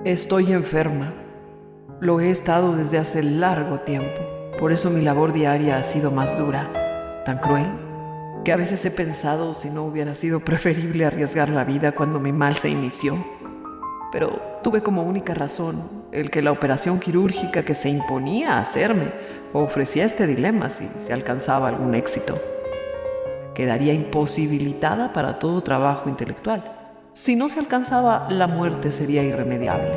Estoy enferma. Lo he estado desde hace largo tiempo. Por eso mi labor diaria ha sido más dura, tan cruel, que a veces he pensado si no hubiera sido preferible arriesgar la vida cuando mi mal se inició. Pero tuve como única razón el que la operación quirúrgica que se imponía a hacerme ofrecía este dilema si se alcanzaba algún éxito. Quedaría imposibilitada para todo trabajo intelectual. Si no se alcanzaba, la muerte sería irremediable.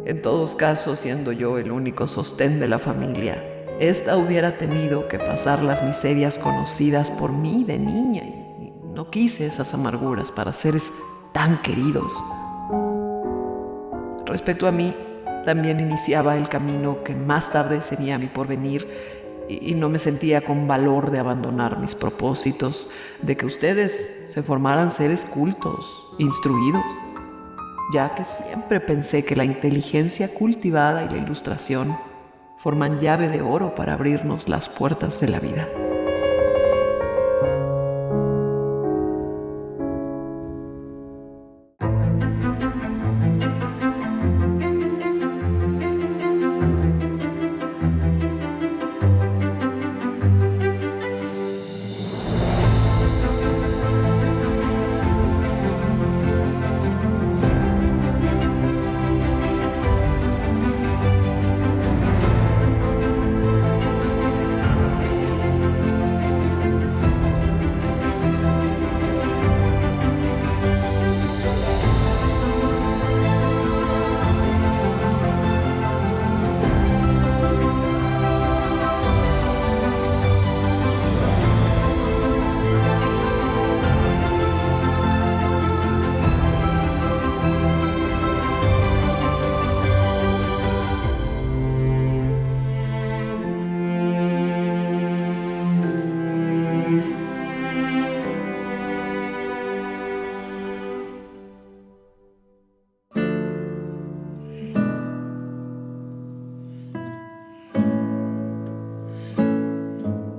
En todos casos, siendo yo el único sostén de la familia, esta hubiera tenido que pasar las miserias conocidas por mí de niña y no quise esas amarguras para seres tan queridos. Respecto a mí, también iniciaba el camino que más tarde sería mi porvenir y no me sentía con valor de abandonar mis propósitos, de que ustedes se formaran seres cultos, instruidos, ya que siempre pensé que la inteligencia cultivada y la ilustración forman llave de oro para abrirnos las puertas de la vida.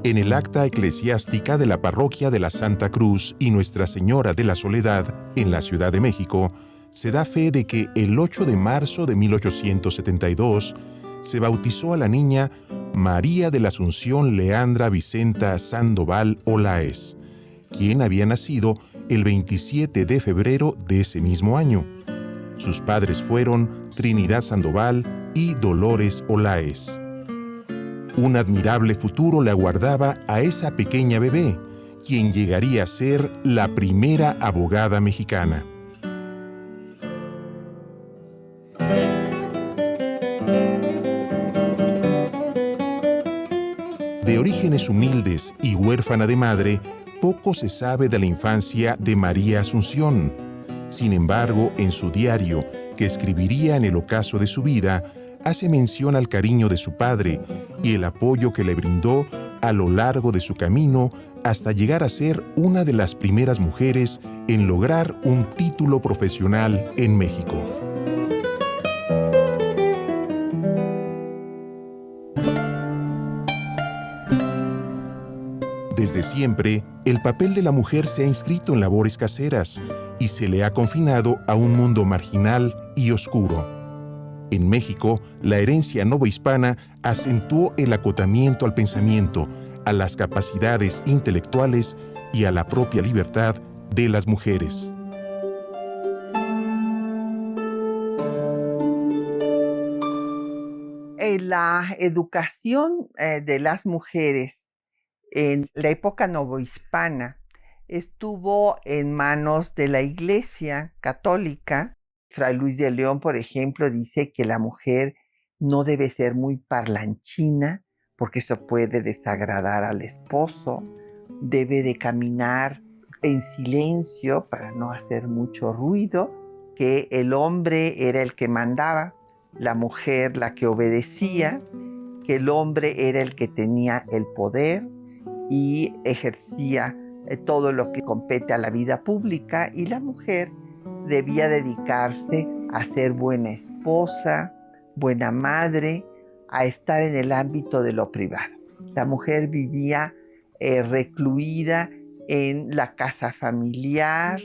En el acta eclesiástica de la parroquia de la Santa Cruz y Nuestra Señora de la Soledad, en la Ciudad de México, se da fe de que el 8 de marzo de 1872 se bautizó a la niña María de la Asunción Leandra Vicenta Sandoval Olaes, quien había nacido el 27 de febrero de ese mismo año. Sus padres fueron Trinidad Sandoval y Dolores Olaes. Un admirable futuro le aguardaba a esa pequeña bebé, quien llegaría a ser la primera abogada mexicana. De orígenes humildes y huérfana de madre, poco se sabe de la infancia de María Asunción. Sin embargo, en su diario, que escribiría en el ocaso de su vida, hace mención al cariño de su padre y el apoyo que le brindó a lo largo de su camino hasta llegar a ser una de las primeras mujeres en lograr un título profesional en México. Desde siempre, el papel de la mujer se ha inscrito en labores caseras y se le ha confinado a un mundo marginal y oscuro. En México, la herencia novohispana acentuó el acotamiento al pensamiento, a las capacidades intelectuales y a la propia libertad de las mujeres. La educación de las mujeres en la época novohispana estuvo en manos de la Iglesia Católica. Fray Luis de León, por ejemplo, dice que la mujer no debe ser muy parlanchina porque eso puede desagradar al esposo, debe de caminar en silencio para no hacer mucho ruido, que el hombre era el que mandaba, la mujer la que obedecía, que el hombre era el que tenía el poder y ejercía todo lo que compete a la vida pública, y la mujer debía dedicarse a ser buena esposa, buena madre, a estar en el ámbito de lo privado. La mujer vivía recluida en la casa familiar,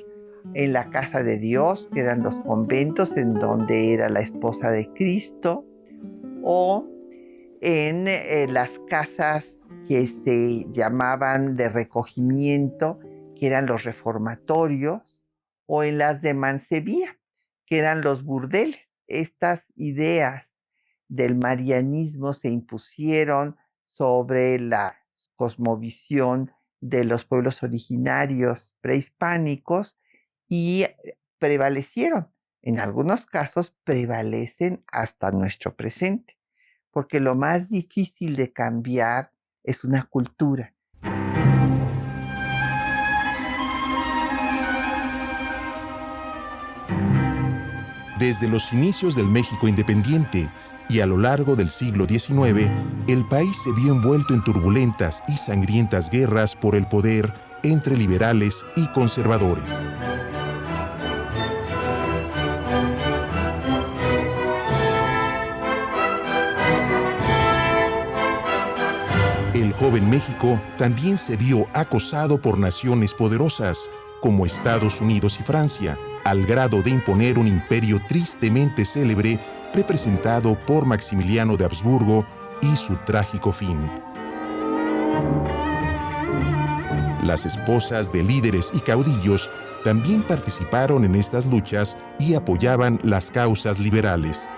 en la casa de Dios, que eran los conventos en donde era la esposa de Cristo, o en las casas que se llamaban de recogimiento, que eran los reformatorios, o en las de mancebía, que eran los burdeles. Estas ideas del marianismo se impusieron sobre la cosmovisión de los pueblos originarios prehispánicos y prevalecieron. En algunos casos prevalecen hasta nuestro presente, porque lo más difícil de cambiar es una cultura. Desde los inicios del México independiente y a lo largo del siglo XIX, el país se vio envuelto en turbulentas y sangrientas guerras por el poder entre liberales y conservadores. El joven México también se vio acosado por naciones poderosas como Estados Unidos y Francia, al grado de imponer un imperio tristemente célebre representado por Maximiliano de Habsburgo y su trágico fin. Las esposas de líderes y caudillos también participaron en estas luchas y apoyaban las causas liberales.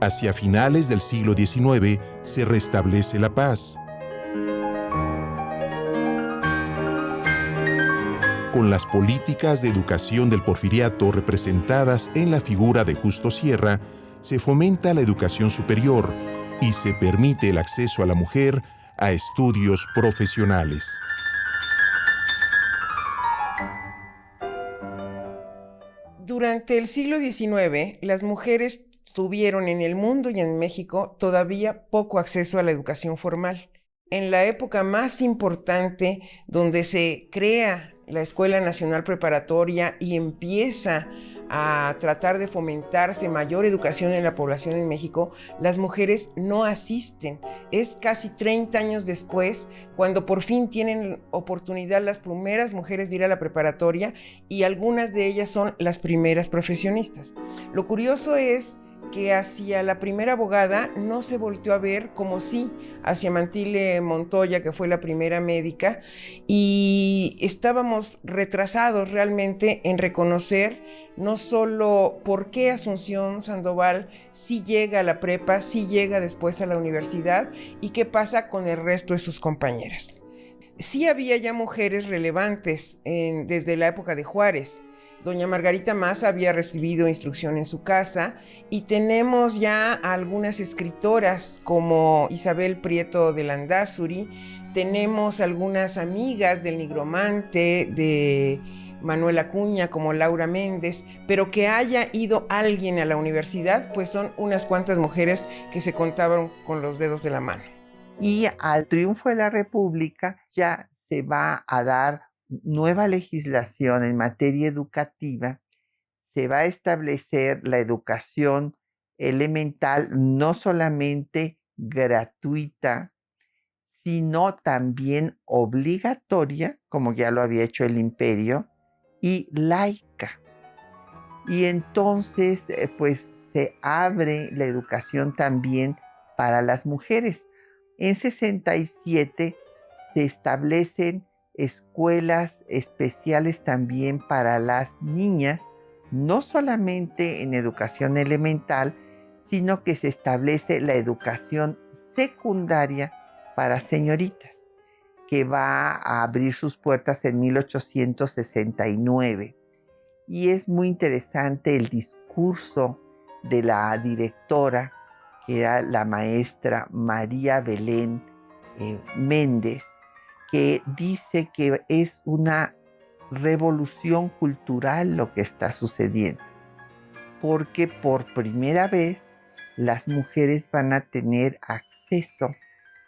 Hacia finales del siglo XIX se restablece la paz. Con las políticas de educación del Porfiriato representadas en la figura de Justo Sierra, se fomenta la educación superior y se permite el acceso a la mujer a estudios profesionales. Durante el siglo XIX, las mujeres tuvieron en el mundo y en México todavía poco acceso a la educación formal. En la época más importante, donde se crea la Escuela Nacional Preparatoria y empieza a tratar de fomentarse mayor educación en la población en México, las mujeres no asisten. Es casi 30 años después cuando por fin tienen oportunidad las primeras mujeres de ir a la preparatoria, y algunas de ellas son las primeras profesionistas. Lo curioso es que hacia la primera abogada no se volteó a ver como sí hacia Mantile Montoya, que fue la primera médica, y estábamos retrasados realmente en reconocer no solo por qué Asunción Sandoval sí llega a la prepa, sí llega después a la universidad, y qué pasa con el resto de sus compañeras. Sí había ya mujeres relevantes desde la época de Juárez. Doña Margarita Maza había recibido instrucción en su casa, y tenemos ya algunas escritoras como Isabel Prieto de Landázuri, tenemos algunas amigas del nigromante, de Manuel Acuña, como Laura Méndez, pero que haya ido alguien a la universidad, pues son unas cuantas mujeres que se contaban con los dedos de la mano. Y al triunfo de la República ya se va a dar nueva legislación en materia educativa. Se va a establecer la educación elemental no solamente gratuita, sino también obligatoria, como ya lo había hecho el imperio, y laica. Y entonces, pues se abre la educación también para las mujeres. En 67 se establecen escuelas especiales también para las niñas, no solamente en educación elemental, sino que se establece la educación secundaria para señoritas, que va a abrir sus puertas en 1869. Y es muy interesante el discurso de la directora, que era la maestra María Belén Méndez, que dice que es una revolución cultural lo que está sucediendo, porque por primera vez las mujeres van a tener acceso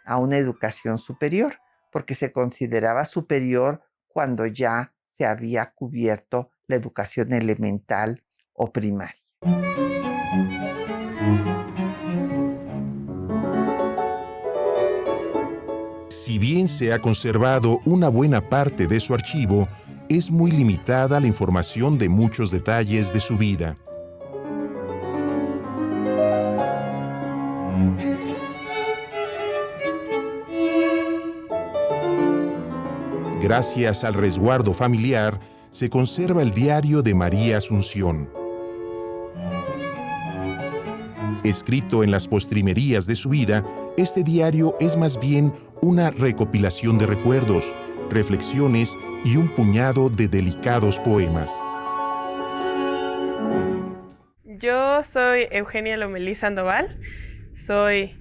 a una educación superior, porque se consideraba superior cuando ya se había cubierto la educación elemental o primaria. Si bien se ha conservado una buena parte de su archivo, es muy limitada la información de muchos detalles de su vida. Gracias al resguardo familiar, se conserva el diario de María Asunción. Escrito en las postrimerías de su vida, este diario es más bien una recopilación de recuerdos, reflexiones y un puñado de delicados poemas. Yo soy Eugenia Lomelí Sandoval, soy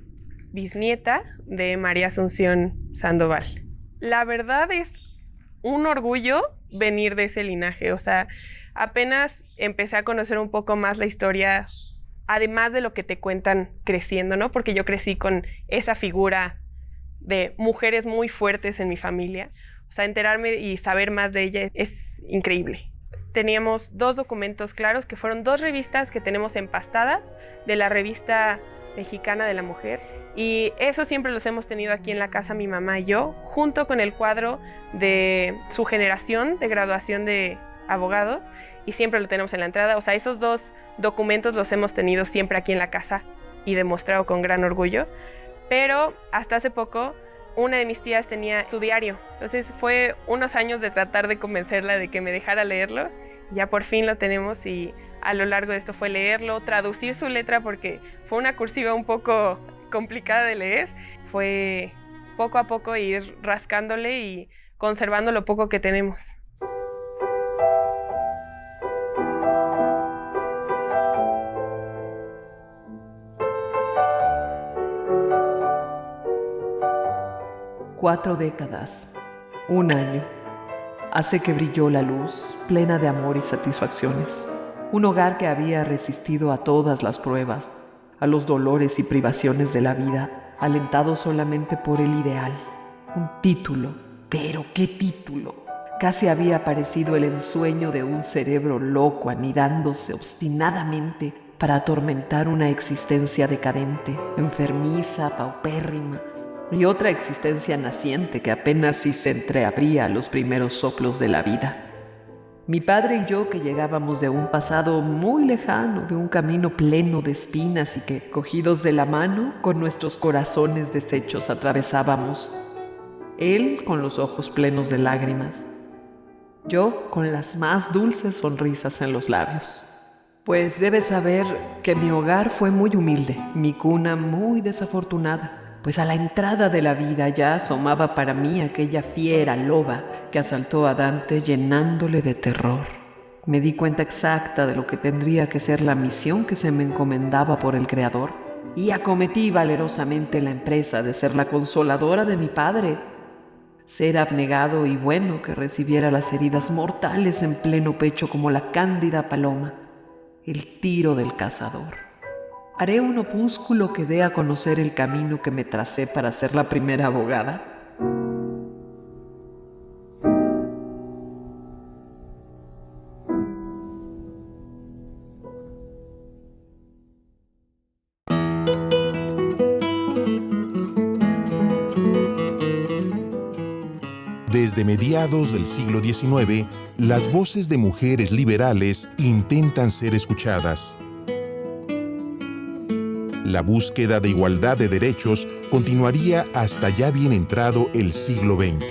bisnieta de María Asunción Sandoval. La verdad es un orgullo venir de ese linaje, o sea, apenas empecé a conocer un poco más la historia, además de lo que te cuentan creciendo, ¿no? Porque yo crecí con esa figura de mujeres muy fuertes en mi familia, o sea, enterarme y saber más de ella es increíble. Teníamos 2 documentos claros, que fueron 2 revistas que tenemos empastadas, de la Revista Mexicana de la Mujer, y eso siempre los hemos tenido aquí en la casa mi mamá y yo, junto con el cuadro de su generación de graduación de abogado, y siempre lo tenemos en la entrada. O sea, esos 2 documentos los hemos tenido siempre aquí en la casa y demostrado con gran orgullo. Pero hasta hace poco una de mis tías tenía su diario, entonces fue unos años de tratar de convencerla de que me dejara leerlo. Ya por fin lo tenemos, y a lo largo de esto fue leerlo, traducir su letra, porque fue una cursiva un poco complicada de leer. Fue poco a poco ir rascándole y conservando lo poco que tenemos. Cuatro décadas, un año, hace que brilló la luz, plena de amor y satisfacciones. Un hogar que había resistido a todas las pruebas, a los dolores y privaciones de la vida, alentado solamente por el ideal. Un título, pero ¿qué título? Casi había parecido el ensueño de un cerebro loco anidándose obstinadamente para atormentar una existencia decadente, enfermiza, paupérrima, y otra existencia naciente que apenas si se entreabría a los primeros soplos de la vida. Mi padre y yo, que llegábamos de un pasado muy lejano, de un camino pleno de espinas, y que, cogidos de la mano, con nuestros corazones deshechos atravesábamos. Él con los ojos plenos de lágrimas, yo con las más dulces sonrisas en los labios. Pues debes saber que mi hogar fue muy humilde, mi cuna muy desafortunada, pues a la entrada de la vida ya asomaba para mí aquella fiera loba que asaltó a Dante llenándole de terror. Me di cuenta exacta de lo que tendría que ser la misión que se me encomendaba por el Creador, y acometí valerosamente la empresa de ser la consoladora de mi padre, ser abnegado y bueno que recibiera las heridas mortales en pleno pecho como la cándida paloma, el tiro del cazador. Haré un opúsculo que dé a conocer el camino que me tracé para ser la primera abogada. Desde mediados del siglo XIX, las voces de mujeres liberales intentan ser escuchadas. La búsqueda de igualdad de derechos continuaría hasta ya bien entrado el siglo XX.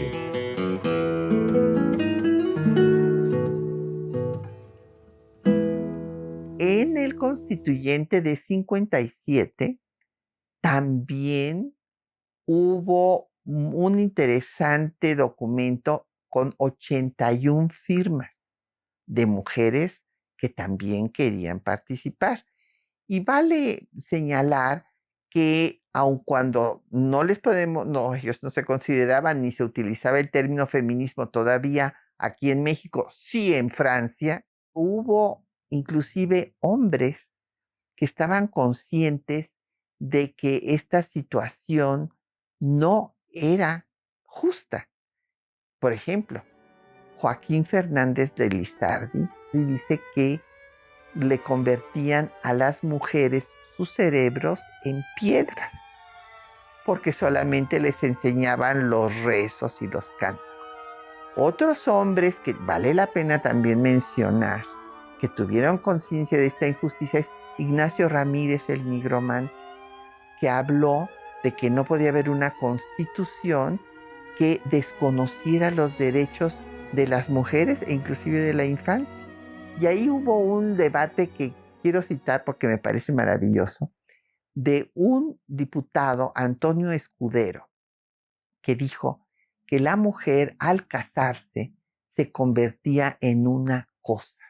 En el Constituyente de 57 también hubo un interesante documento con 81 firmas de mujeres que también querían participar. Y vale señalar que aun cuando ellos no se consideraban ni se utilizaba el término feminismo todavía aquí en México, sí en Francia, hubo inclusive hombres que estaban conscientes de que esta situación no era justa. Por ejemplo, Joaquín Fernández de Lizardi dice que le convertían a las mujeres sus cerebros en piedras, porque solamente les enseñaban los rezos y los cantos. Otros hombres que vale la pena también mencionar, que tuvieron conciencia de esta injusticia, es Ignacio Ramírez, el nigromante, que habló de que no podía haber una constitución que desconociera los derechos de las mujeres e inclusive de la infancia. Y ahí hubo un debate que quiero citar porque me parece maravilloso, de un diputado, Antonio Escudero, que dijo que la mujer al casarse se convertía en una cosa.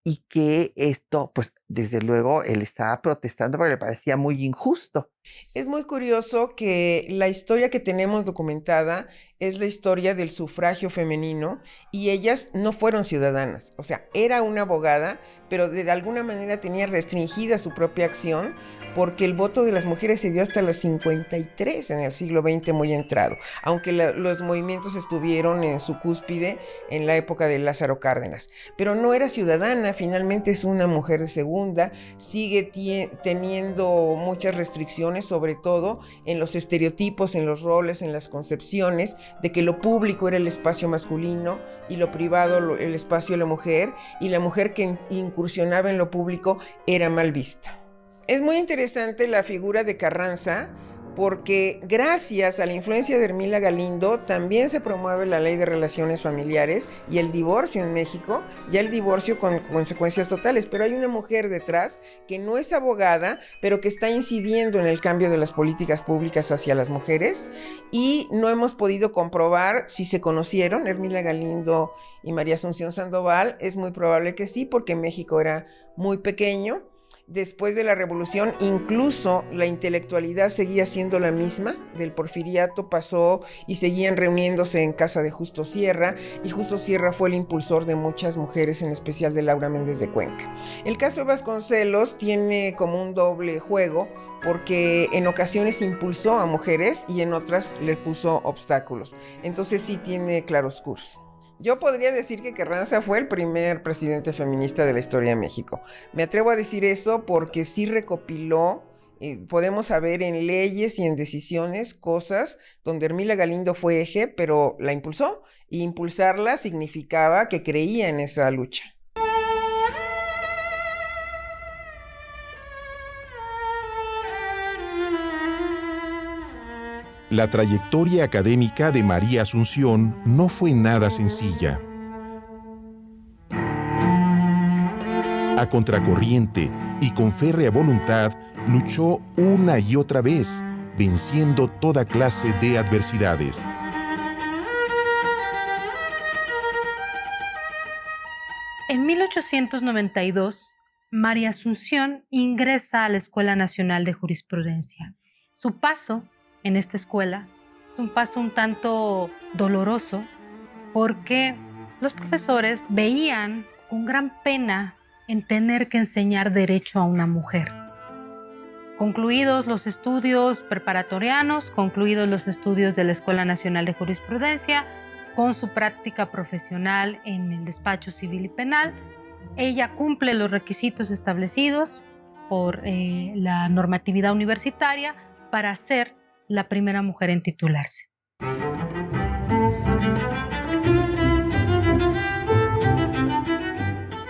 Y que esto, pues desde luego, él estaba protestando porque le parecía muy injusto. Es muy curioso que la historia que tenemos documentada es la historia del sufragio femenino y ellas no fueron ciudadanas. O sea, era una abogada, pero de alguna manera tenía restringida su propia acción porque el voto de las mujeres se dio hasta los 53 en el siglo XX muy entrado, aunque los movimientos estuvieron en su cúspide en la época de Lázaro Cárdenas. Pero no era ciudadana, finalmente es una mujer de segunda, sigue teniendo muchas restricciones, sobre todo en los estereotipos, en los roles, en las concepciones de que lo público era el espacio masculino y lo privado el espacio de la mujer, y la mujer que incursionaba en lo público era mal vista. Es muy interesante la figura de Carranza porque gracias a la influencia de Hermila Galindo también se promueve la ley de relaciones familiares y el divorcio en México, ya el divorcio con consecuencias totales, pero hay una mujer detrás que no es abogada, pero que está incidiendo en el cambio de las políticas públicas hacia las mujeres, y no hemos podido comprobar si se conocieron, Hermila Galindo y María Asunción Sandoval. Es muy probable que sí, porque México era muy pequeño. Después de la revolución, incluso la intelectualidad seguía siendo la misma. Del porfiriato pasó y seguían reuniéndose en casa de Justo Sierra, y Justo Sierra fue el impulsor de muchas mujeres, en especial de Laura Méndez de Cuenca. El caso de Vasconcelos tiene como un doble juego, porque en ocasiones impulsó a mujeres y en otras le puso obstáculos. Entonces sí tiene claroscuros. Yo podría decir que Carranza fue el primer presidente feminista de la historia de México. Me atrevo a decir eso porque sí recopiló, podemos saber en leyes y en decisiones cosas donde Hermila Galindo fue eje, pero la impulsó, y impulsarla significaba que creía en esa lucha. La trayectoria académica de María Asunción no fue nada sencilla. A contracorriente y con férrea voluntad, luchó una y otra vez, venciendo toda clase de adversidades. En 1892, María Asunción ingresa a la Escuela Nacional de Jurisprudencia. Su paso en esta escuela es un paso un tanto doloroso porque los profesores veían con gran pena en tener que enseñar derecho a una mujer. Concluidos los estudios preparatorianos, concluidos los estudios de la Escuela Nacional de Jurisprudencia, con su práctica profesional en el despacho civil y penal, ella cumple los requisitos establecidos por la normatividad universitaria para ser la primera mujer en titularse.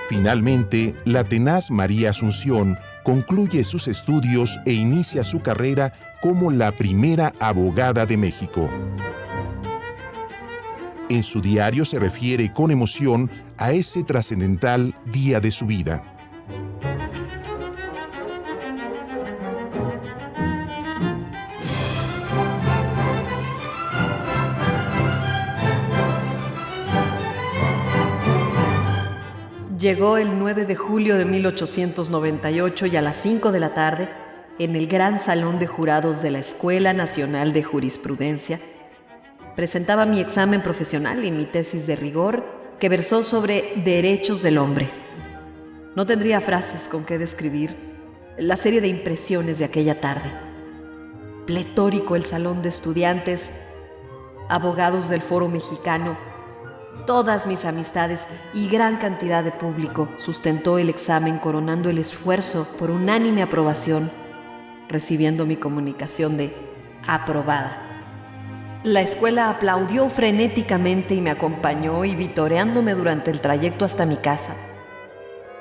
Finalmente, la tenaz María Asunción concluye sus estudios e inicia su carrera como la primera abogada de México. En su diario se refiere con emoción a ese trascendental día de su vida. Llegó el 9 de julio de 1898 y a las 5 de la tarde en el gran salón de jurados de la Escuela Nacional de Jurisprudencia, presentaba mi examen profesional y mi tesis de rigor que versó sobre derechos del hombre. No tendría frases con que describir la serie de impresiones de aquella tarde. Pletórico el salón de estudiantes, abogados del Foro Mexicano, todas mis amistades y gran cantidad de público sustentó el examen, coronando el esfuerzo por unánime aprobación, recibiendo mi comunicación de aprobada. La escuela aplaudió frenéticamente y me acompañó, y vitoreándome durante el trayecto hasta mi casa,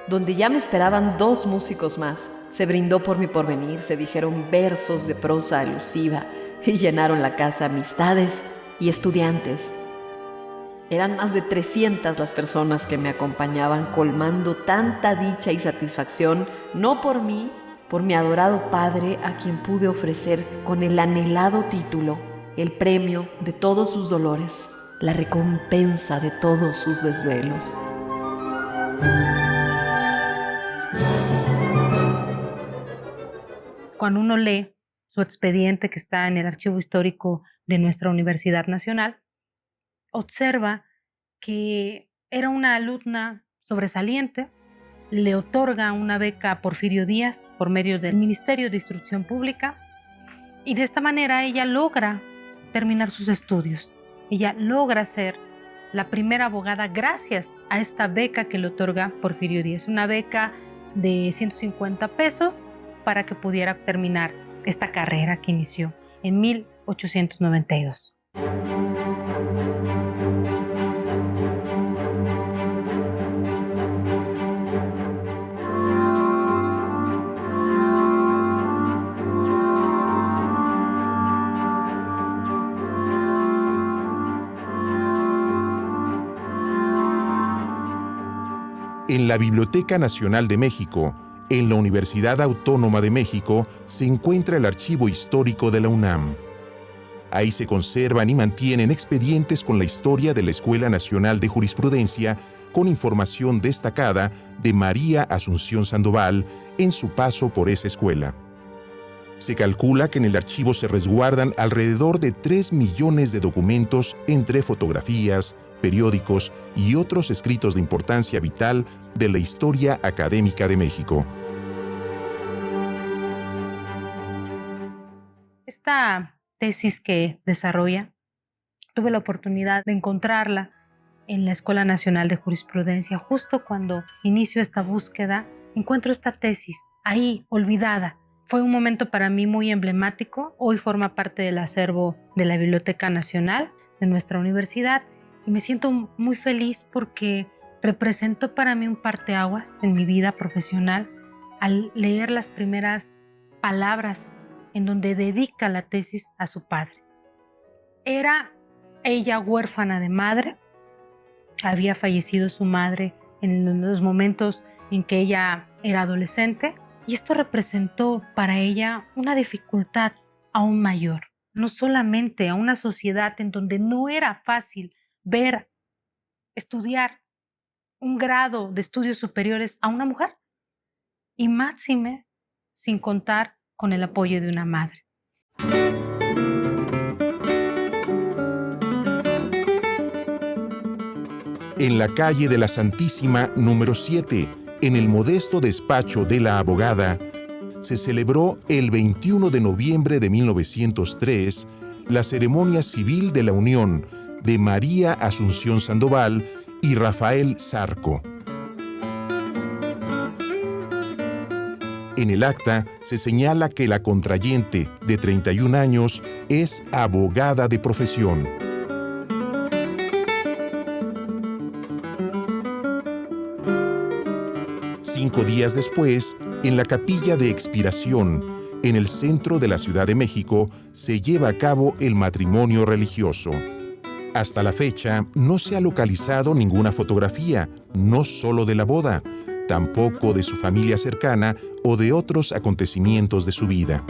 donde ya me esperaban 2 músicos más. Se brindó por mi porvenir, se dijeron versos de prosa alusiva y llenaron la casa amistades y estudiantes. Eran más de 300 las personas que me acompañaban, colmando tanta dicha y satisfacción, no por mí, por mi adorado padre, a quien pude ofrecer con el anhelado título el premio de todos sus dolores, la recompensa de todos sus desvelos. Cuando uno lee su expediente que está en el archivo histórico de nuestra Universidad Nacional, observa que era una alumna sobresaliente, le otorga una beca a Porfirio Díaz por medio del Ministerio de Instrucción Pública, y de esta manera ella logra terminar sus estudios. Ella logra ser la primera abogada gracias a esta beca que le otorga Porfirio Díaz, una beca de 150 pesos para que pudiera terminar esta carrera que inició en 1892. En la Biblioteca Nacional de México, en la Universidad Autónoma de México, se encuentra el archivo histórico de la UNAM. Ahí se conservan y mantienen expedientes con la historia de la Escuela Nacional de Jurisprudencia, con información destacada de María Asunción Sandoval en su paso por esa escuela. Se calcula que en el archivo se resguardan alrededor de 3 millones de documentos entre fotografías, periódicos y otros escritos de importancia vital de la historia académica de México. Esta tesis que desarrolla, tuve la oportunidad de encontrarla en la Escuela Nacional de Jurisprudencia. Justo cuando inicio esta búsqueda, encuentro esta tesis ahí, olvidada. Fue un momento para mí muy emblemático. Hoy forma parte del acervo de la Biblioteca Nacional de nuestra universidad y me siento muy feliz porque representó para mí un parteaguas en mi vida profesional al leer las primeras palabras en donde dedica la tesis a su padre. Era ella huérfana de madre, había fallecido su madre en los momentos en que ella era adolescente, y esto representó para ella una dificultad aún mayor, no solamente a una sociedad en donde no era fácil ver, estudiar un grado de estudios superiores a una mujer, y máxime sin contar con el apoyo de una madre. En la calle de la Santísima número 7, en el modesto despacho de la abogada, se celebró el 21 de noviembre de 1903 la ceremonia civil de la unión de María Asunción Sandoval y Rafael Zarco. En el acta se señala que la contrayente, de 31 años, es abogada de profesión. Cinco días después, en la capilla de expiración, en el centro de la Ciudad de México, se lleva a cabo el matrimonio religioso. Hasta la fecha, no se ha localizado ninguna fotografía, no solo de la boda, tampoco de su familia cercana o de otros acontecimientos de su vida.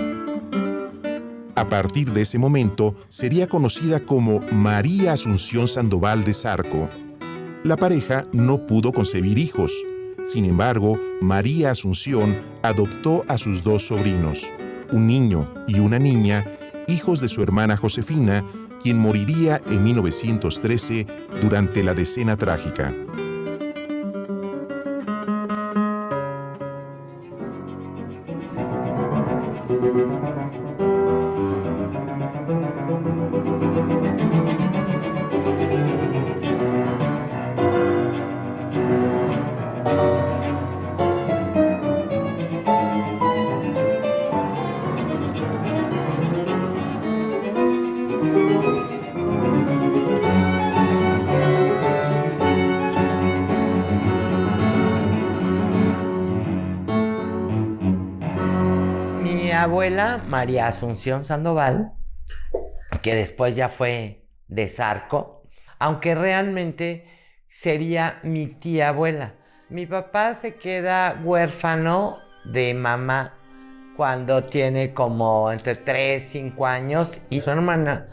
A partir de ese momento, sería conocida como María Asunción Sandoval de Zarco. La pareja no pudo concebir hijos. Sin embargo, María Asunción adoptó a sus 2 sobrinos, un niño y una niña, hijos de su hermana Josefina, quien moriría en 1913 durante la Decena Trágica. Mi abuela, María Asunción Sandoval, que después ya fue de Zarco, aunque realmente sería mi tía abuela. Mi papá se queda huérfano de mamá cuando tiene como entre 3 y 5 años y su hermana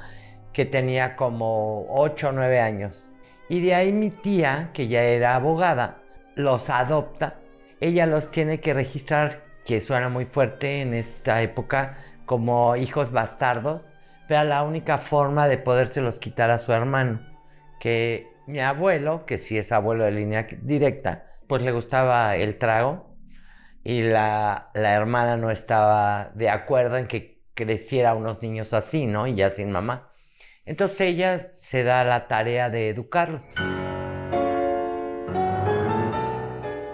que tenía como 8 o 9 años. Y de ahí mi tía, que ya era abogada, los adopta. Ella los tiene que registrar, que suena muy fuerte en esta época, como hijos bastardos, pero la única forma de podérselos quitar a su hermano, que mi abuelo, que sí es abuelo de línea directa, pues le gustaba el trago y la hermana no estaba de acuerdo en que creciera unos niños así, ¿no? Y ya sin mamá. Entonces ella se da la tarea de educarlos.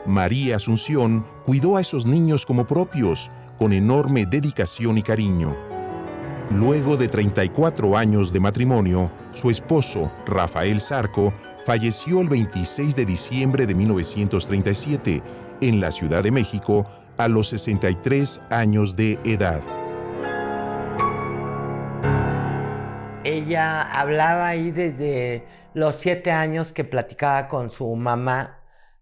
María Asunción cuidó a esos niños como propios, con enorme dedicación y cariño. Luego de 34 años de matrimonio, su esposo, Rafael Zarco, falleció el 26 de diciembre de 1937 en la Ciudad de México a los 63 años de edad. Ella hablaba ahí desde los 7 años que platicaba con su mamá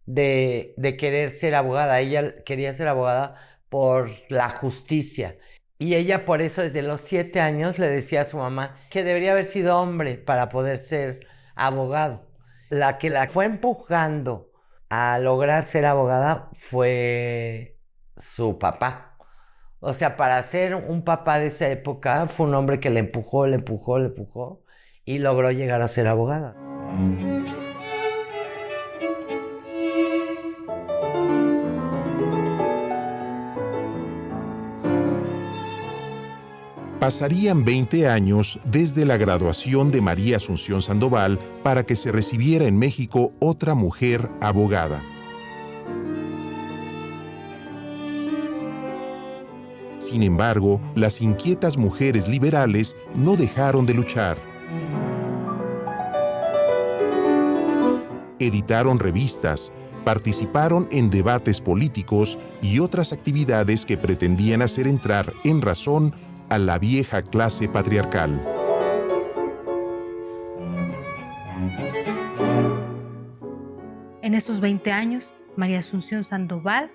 de querer ser abogada. Ella quería ser abogada por la justicia. Y ella por eso desde los 7 años le decía a su mamá que debería haber sido hombre para poder ser abogado. La que la fue empujando a lograr ser abogada fue su papá. O sea, para ser un papá de esa época fue un hombre que le empujó y logró llegar a ser abogada. Pasarían 20 años desde la graduación de María Asunción Sandoval para que se recibiera en México otra mujer abogada. Sin embargo, las inquietas mujeres liberales no dejaron de luchar. Editaron revistas, participaron en debates políticos y otras actividades que pretendían hacer entrar en razón a la vieja clase patriarcal. En esos 20 años, María Asunción Sandoval,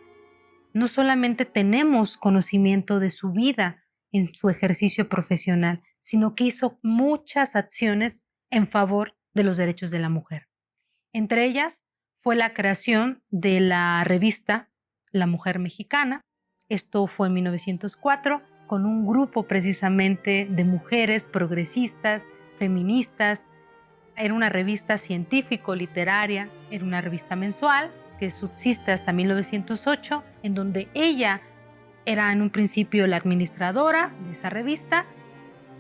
no solamente tenemos conocimiento de su vida en su ejercicio profesional, sino que hizo muchas acciones en favor de los derechos de la mujer. Entre ellas fue la creación de la revista La Mujer Mexicana. Esto fue en 1904, con un grupo precisamente de mujeres progresistas, feministas. Era una revista científico-literaria, era una revista mensual que subsiste hasta 1908, en donde ella era en un principio la administradora de esa revista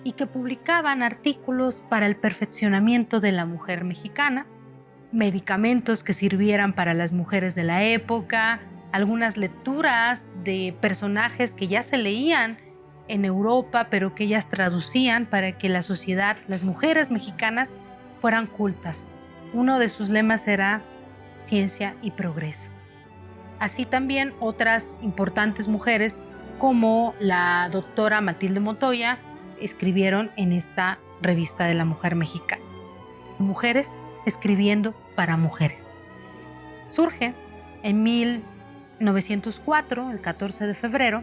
y que publicaban artículos para el perfeccionamiento de la mujer mexicana, medicamentos que sirvieran para las mujeres de la época, algunas lecturas de personajes que ya se leían en Europa, pero que ellas traducían para que la sociedad, las mujeres mexicanas, fueran cultas. Uno de sus lemas era ciencia y progreso. Así también otras importantes mujeres como la doctora Matilde Montoya escribieron en esta revista de la Mujer Mexicana. Mujeres escribiendo para mujeres. Surge en 1904, el 14 de febrero,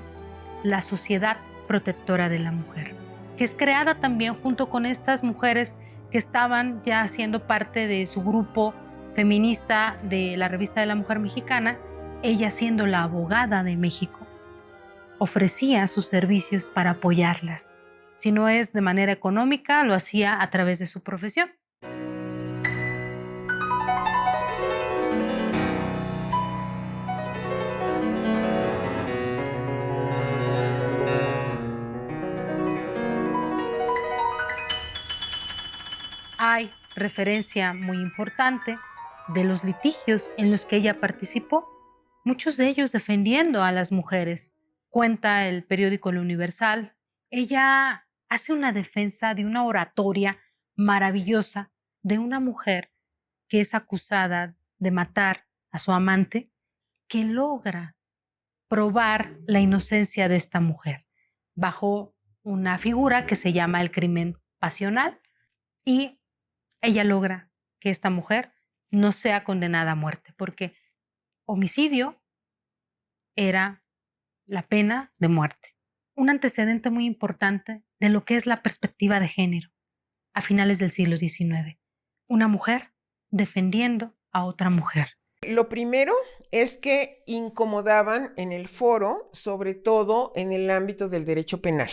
la Sociedad Protectora de la Mujer, que es creada también junto con estas mujeres que estaban ya siendo parte de su grupo feminista de la revista de la Mujer Mexicana, ella siendo la abogada de México. ofrecía sus servicios para apoyarlas. Si no es de manera económica, lo hacía a través de su profesión. Hay referencia muy importante de los litigios en los que ella participó, muchos de ellos defendiendo a las mujeres. Cuenta el periódico El Universal, ella hace una defensa de una oratoria maravillosa de una mujer que es acusada de matar a su amante, que logra probar la inocencia de esta mujer bajo una figura que se llama el crimen pasional, y ella logra que esta mujer no sea condenada a muerte, porque homicidio era la pena de muerte. Un antecedente muy importante de lo que es la perspectiva de género a finales del siglo XIX. Una mujer defendiendo a otra mujer. Lo primero es que incomodaban en el foro, sobre todo en el ámbito del derecho penal.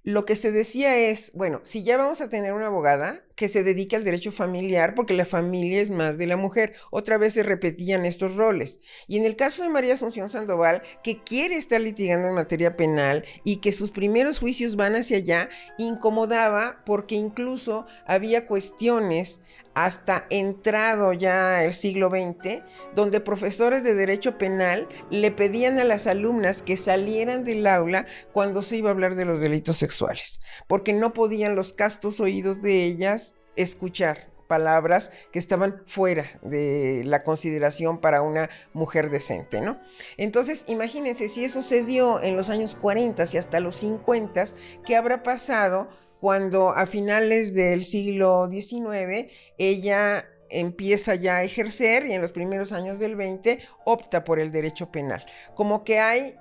Lo que se decía es, bueno, si ya vamos a tener una abogada que se dedique al derecho familiar, porque la familia es más de la mujer, otra vez se repetían estos roles. Y en el caso de María Asunción Sandoval, que quiere estar litigando en materia penal y que sus primeros juicios van hacia allá, incomodaba porque incluso había cuestiones hasta entrado ya el siglo XX, donde profesores de derecho penal le pedían a las alumnas que salieran del aula cuando se iba a hablar de los delitos sexuales, porque no podían los castos oídos de ellas escuchar palabras que estaban fuera de la consideración para una mujer decente, ¿no? Entonces, imagínense, si eso se dio en los años 40 y hasta los 50, ¿qué habrá pasado cuando a finales del siglo XIX ella empieza ya a ejercer y en los primeros años del XX opta por el derecho penal? Como que hay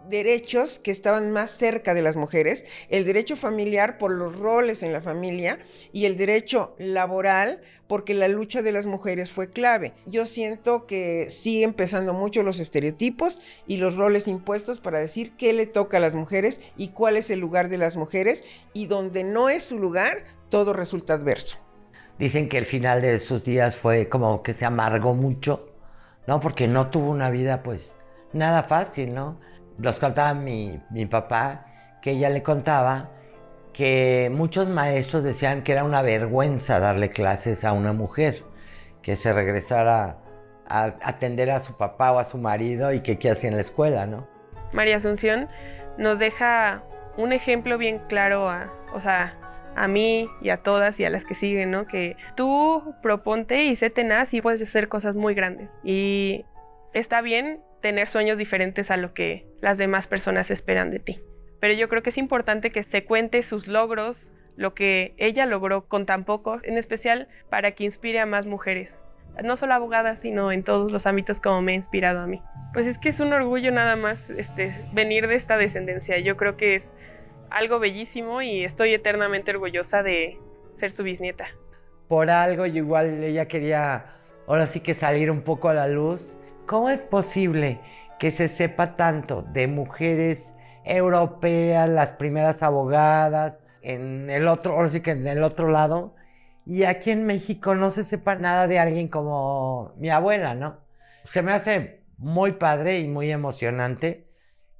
derechos que estaban más cerca de las mujeres, el derecho familiar por los roles en la familia y el derecho laboral porque la lucha de las mujeres fue clave. Yo siento que siguen pesando mucho los estereotipos y los roles impuestos para decir qué le toca a las mujeres y cuál es el lugar de las mujeres, y donde no es su lugar, todo resulta adverso. Dicen que el final de sus días fue como que se amargó mucho, ¿no? Porque no tuvo una vida, pues, nada fácil, ¿no? Los contaba mi papá, que ella le contaba que muchos maestros decían que era una vergüenza darle clases a una mujer, que se regresara a atender a su papá o a su marido y que qué hacía en la escuela, ¿no? María Asunción nos deja un ejemplo bien claro a mí y a todas y a las que siguen, ¿no? Que tú proponte y sé tenaz y puedes hacer cosas muy grandes. Y está bien tener sueños diferentes a lo que las demás personas esperan de ti. Pero yo creo que es importante que se cuente sus logros, lo que ella logró con tan poco, en especial para que inspire a más mujeres. No solo abogadas, sino en todos los ámbitos como me ha inspirado a mí. Pues es que es un orgullo nada más venir de esta descendencia. Yo creo que es algo bellísimo y estoy eternamente orgullosa de ser su bisnieta. Por algo, igual ella quería ahora sí que salir un poco a la luz. ¿Cómo es posible que se sepa tanto de mujeres europeas, las primeras abogadas, en el otro, ahora sí que en el otro lado, y aquí en México no se sepa nada de alguien como mi abuela, ¿no? Se me hace muy padre y muy emocionante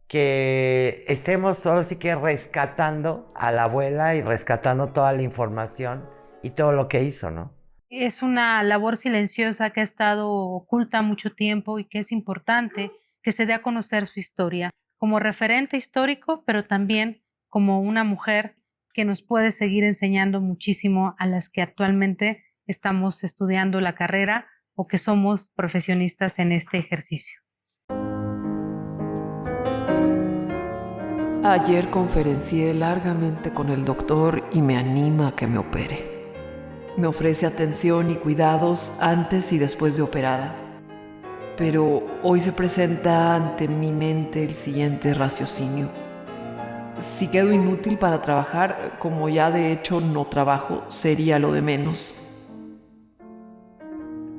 que estemos ahora sí que rescatando a la abuela y rescatando toda la información y todo lo que hizo, ¿no? Es una labor silenciosa que ha estado oculta mucho tiempo y que es importante que se dé a conocer su historia como referente histórico, pero también como una mujer que nos puede seguir enseñando muchísimo a las que actualmente estamos estudiando la carrera o que somos profesionistas en este ejercicio. Ayer conferencié largamente con el doctor y me anima a que me opere. Me ofrece atención y cuidados antes y después de operada. Pero hoy se presenta ante mi mente el siguiente raciocinio. Si quedo inútil para trabajar, como ya de hecho no trabajo, sería lo de menos.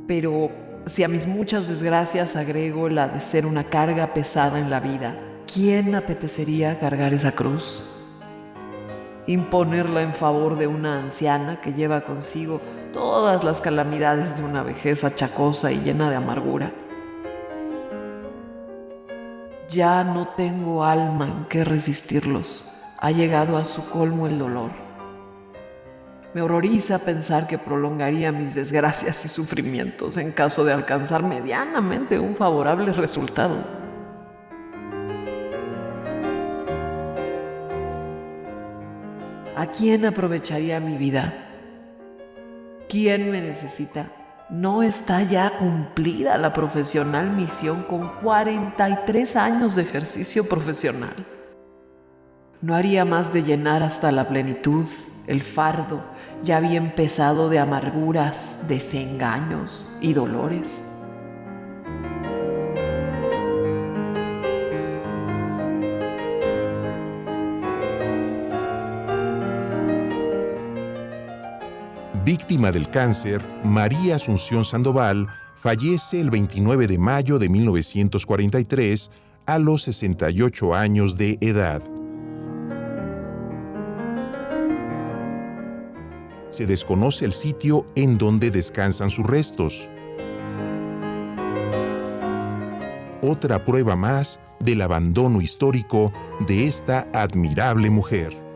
Pero si a mis muchas desgracias agrego la de ser una carga pesada en la vida, quién apetecería cargar esa cruz? Imponerla en favor de una anciana que lleva consigo todas las calamidades de una vejez achacosa y llena de amargura. Ya no tengo alma en que resistirlos. Ha llegado a su colmo el dolor. Me horroriza pensar que prolongaría mis desgracias y sufrimientos en caso de alcanzar medianamente un favorable resultado. ¿A quién aprovecharía mi vida? ¿Quién me necesita? ¿No está ya cumplida la profesional misión con 43 años de ejercicio profesional? No haría más de llenar hasta la plenitud el fardo ya bien pesado de amarguras, desengaños y dolores. Víctima del cáncer, María Asunción Sandoval fallece el 29 de mayo de 1943 a los 68 años de edad. Se desconoce el sitio en donde descansan sus restos. Otra prueba más del abandono histórico de esta admirable mujer.